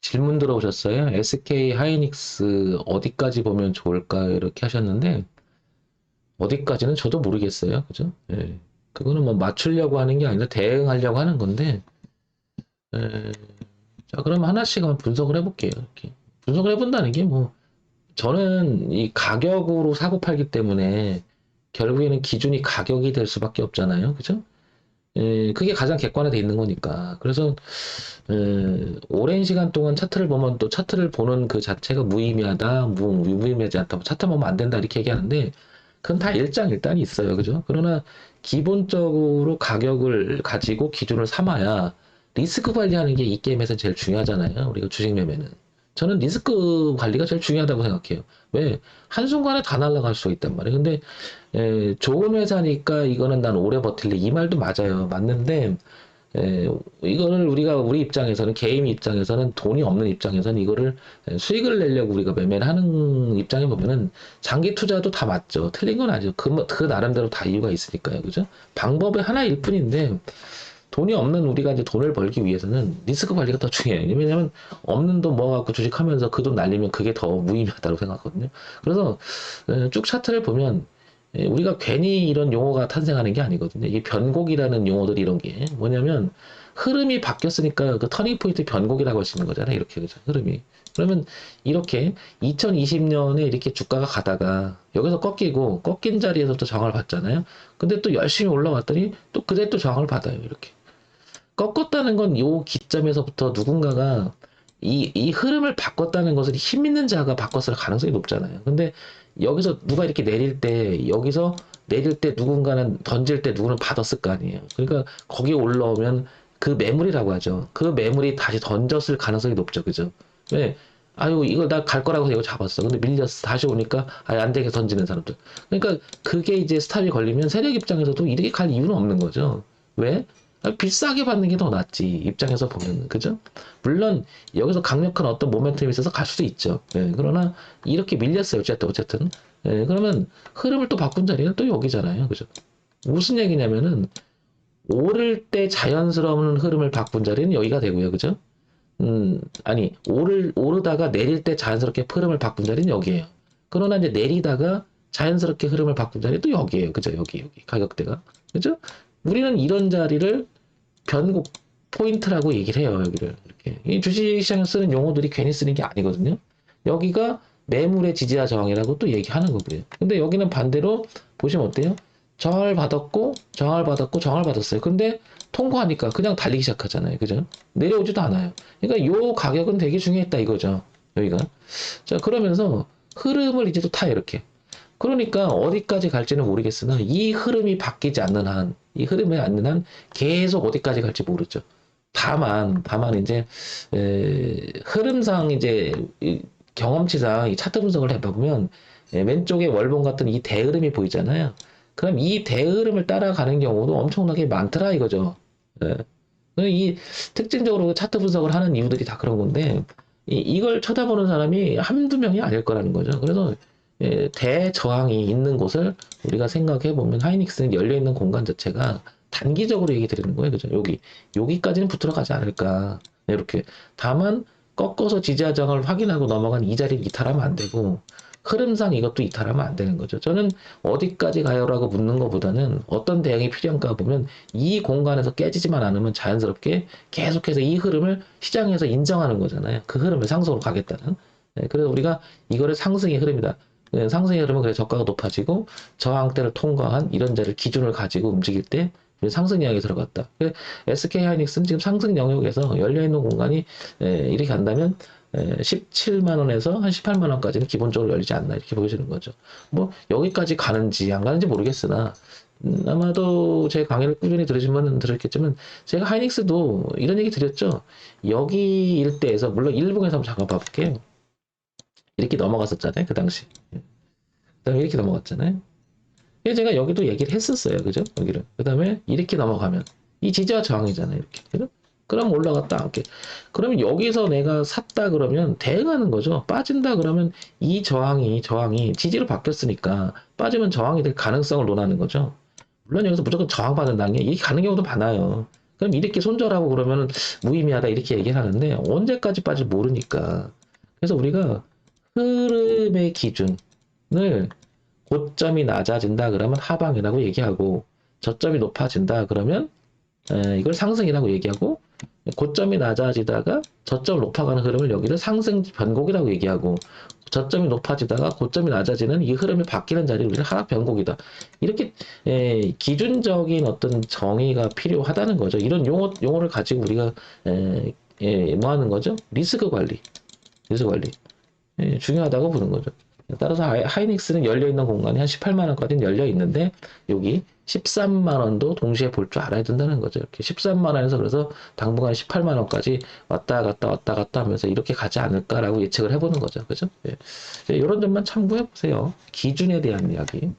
질문 들어오셨어요. SK 하이닉스 어디까지 보면 좋을까? 이렇게 하셨는데, 어디까지는 저도 모르겠어요. 그죠? 예. 그거는 뭐 맞추려고 하는 게 아니라 대응하려고 하는 건데, 예. 자, 그럼 하나씩 한번 분석을 해볼게요. 이렇게. 분석을 해본다는 게 뭐, 저는 이 가격으로 사고 팔기 때문에 결국에는 기준이 가격이 될 수밖에 없잖아요. 그죠? 예, 그게 가장 객관화돼 있는 거니까. 그래서 오랜 시간 동안 차트를 보면 또 차트를 보는 그 자체가 무의미하다, 무의미하지 않다, 뭐 차트 보면 안 된다 이렇게 얘기하는데 그건 다 일장일단이 있어요, 그죠? 그러나 기본적으로 가격을 가지고 기준을 삼아야 리스크 관리하는 게 이 게임에서 제일 중요하잖아요. 우리가 주식 매매는. 저는 리스크 관리가 제일 중요하다고 생각해요. 왜? 한순간에 다 날아갈 수 있단 말이에요. 근데 좋은 회사니까 이거는 난 오래 버틸래. 이 말도 맞아요. 맞는데 이거를 우리가 우리 입장에서는 개인 입장에서는 돈이 없는 입장에서는 이거를 수익을 내려고 우리가 매매를 하는 입장에 보면은 장기 투자도 다 맞죠. 틀린 건 아니죠. 그 나름대로 다 이유가 있으니까요. 그죠? 방법의 하나일 뿐인데 돈이 없는 우리가 이제 돈을 벌기 위해서는 리스크 관리가 더 중요해요. 왜냐면 없는 돈 모아갖고 주식하면서 그 돈 날리면 그게 더 무의미하다고 생각하거든요. 그래서 쭉 차트를 보면 우리가 괜히 이런 용어가 탄생하는 게 아니거든요. 이게 변곡이라는 용어들이 이런 게 뭐냐면 흐름이 바뀌었으니까 그 터닝 포인트 변곡이라고 할 수 있는 거잖아요. 이렇게 그죠? 흐름이. 그러면 이렇게 2020년에 이렇게 주가가 가다가 여기서 꺾인 자리에서 또 저항을 받잖아요. 근데 또 열심히 올라왔더니 또 그때 또 저항을 받아요. 이렇게. 꺾었다는 건 요 기점에서부터 누군가가 이 흐름을 바꿨다는 것을 힘 있는 자가 바꿨을 가능성이 높잖아요. 근데 여기서 누가 이렇게 여기서 내릴 때 누군가는 던질 때 누구는 받았을 거 아니에요. 그러니까 거기에 올라오면 그 매물이라고 하죠. 그 매물이 다시 던졌을 가능성이 높죠. 그죠? 왜? 아유, 이거 나 갈 거라고 해서 이거 잡았어. 근데 밀렸어. 다시 오니까, 아예 안 되게 던지는 사람들. 그러니까 그게 이제 스탑이 걸리면 세력 입장에서도 이렇게 갈 이유는 없는 거죠. 왜? 비싸게 받는 게 더 낫지 입장에서 보면 그죠? 물론 여기서 강력한 어떤 모멘텀이 있어서 갈 수도 있죠. 예, 그러나 이렇게 밀렸어요. 어쨌든 그러면 흐름을 또 바꾼 자리는 또 여기잖아요. 그죠? 무슨 얘기냐면은 오를 때 자연스러운 흐름을 바꾼 자리는 여기가 되고요. 그죠? 아니 오르다가 내릴 때 자연스럽게 흐름을 바꾼 자리는 여기에요. 그러나 이제 내리다가 자연스럽게 흐름을 바꾼 자리는 또 여기에요. 그죠? 여기 가격대가 그죠? 우리는 이런 자리를 변곡 포인트라고 얘기를 해요, 여기를. 이렇게. 이 주식시장에 쓰는 용어들이 괜히 쓰는 게 아니거든요. 여기가 매물의 지지와 저항이라고 또 얘기하는 거고요. 근데 여기는 반대로 보시면 어때요? 저항을 받았어요. 근데 통과하니까 그냥 달리기 시작하잖아요. 그죠? 내려오지도 않아요. 그러니까 요 가격은 되게 중요했다 이거죠. 여기가. 자, 그러면서 흐름을 이제 또 타요, 이렇게. 그러니까 어디까지 갈지는 모르겠으나 이 흐름이 바뀌지 않는 한, 이 흐름이 않는 한 계속 어디까지 갈지 모르죠. 다만 이제 흐름상 이제 경험치상 이 차트 분석을 해보면 왼쪽에 월봉 같은 이 대흐름이 보이잖아요. 그럼 이 대흐름을 따라가는 경우도 엄청나게 많더라 이거죠. 예. 이 특징적으로 차트 분석을 하는 이유들이 다 그런 건데 이걸 쳐다보는 사람이 한두 명이 아닐 거라는 거죠. 그래서 대저항이 있는 곳을 우리가 생각해 보면 하이닉스는 열려 있는 공간 자체가 단기적으로 얘기 드리는 거예요. 그죠? 여기까지는 붙으러 가지 않을까. 이렇게. 다만 꺾어서 지지하장을 확인하고 넘어간 이 자리를 이탈하면 안 되고 흐름상 이것도 이탈하면 안 되는 거죠. 저는 어디까지 가요라고 묻는 것보다는 어떤 대응이 필요한가 보면 이 공간에서 깨지지만 않으면 자연스럽게 계속해서 이 흐름을 시장에서 인정하는 거잖아요. 그 흐름을 상승으로 가겠다는. 그래서 우리가 이거를 상승의 흐름이다. 상승의 흐름은 그래 저가가 높아지고 저항대를 통과한 이런 자를 기준을 가지고 움직일 때 상승 영역에 들어갔다. SK 하이닉스는 지금 상승 영역에서 열려있는 공간이 이렇게 간다면 17만 원에서 한 18만 원까지는 기본적으로 열리지 않나 이렇게 보여지는 거죠. 뭐 여기까지 가는지 안 가는지 모르겠으나 아마도 제 강의를 꾸준히 들으시면 들었겠지만 제가 하이닉스도 이런 얘기 드렸죠. 여기 일대에서 물론 일봉에서 한번 잠깐 봐볼게요. 이렇게 넘어갔었잖아요. 그 당시. 그다음에 이렇게 넘어갔잖아요. 제가 여기도 얘기를 했었어요. 그죠? 여기를. 그 다음에 이렇게 넘어가면 이 지지와 저항이잖아요. 이렇게. 그죠? 그럼 올라갔다 앉게. 그러면 여기서 내가 샀다 그러면 대응하는 거죠. 빠진다 그러면 이 저항이 지지로 바뀌었으니까 빠지면 저항이 될 가능성을 논하는 거죠. 물론 여기서 무조건 저항받는다는 게 이렇게 가는 경우도 많아요. 그럼 이렇게 손절하고 그러면 무의미하다 이렇게 얘기를 하는데 언제까지 빠질지 모르니까. 그래서 우리가 흐름의 기준을 고점이 낮아진다 그러면 하방이라고 얘기하고 저점이 높아진다 그러면 이걸 상승이라고 얘기하고 고점이 낮아지다가 저점 높아가는 흐름을 여기를 상승 변곡이라고 얘기하고 저점이 높아지다가 고점이 낮아지는 이 흐름이 바뀌는 자리를 우리는 하락 변곡이다. 이렇게 기준적인 어떤 정의가 필요하다는 거죠. 이런 용어를 가지고 우리가 뭐 하는 거죠? 리스크 관리. 리스크 관리. 중요하다고 보는 거죠. 따라서 하이닉스는 열려있는 공간이 한 18만 원까지는 열려 있는데 여기 13만 원도 동시에 볼 줄 알아야 된다는 거죠. 이렇게 13만 원에서 그래서 당분간 18만 원까지 왔다 갔다 하면서 이렇게 가지 않을까라고 예측을 해보는 거죠. 그죠? 이런 점만 참고해 보세요. 기준에 대한 이야기.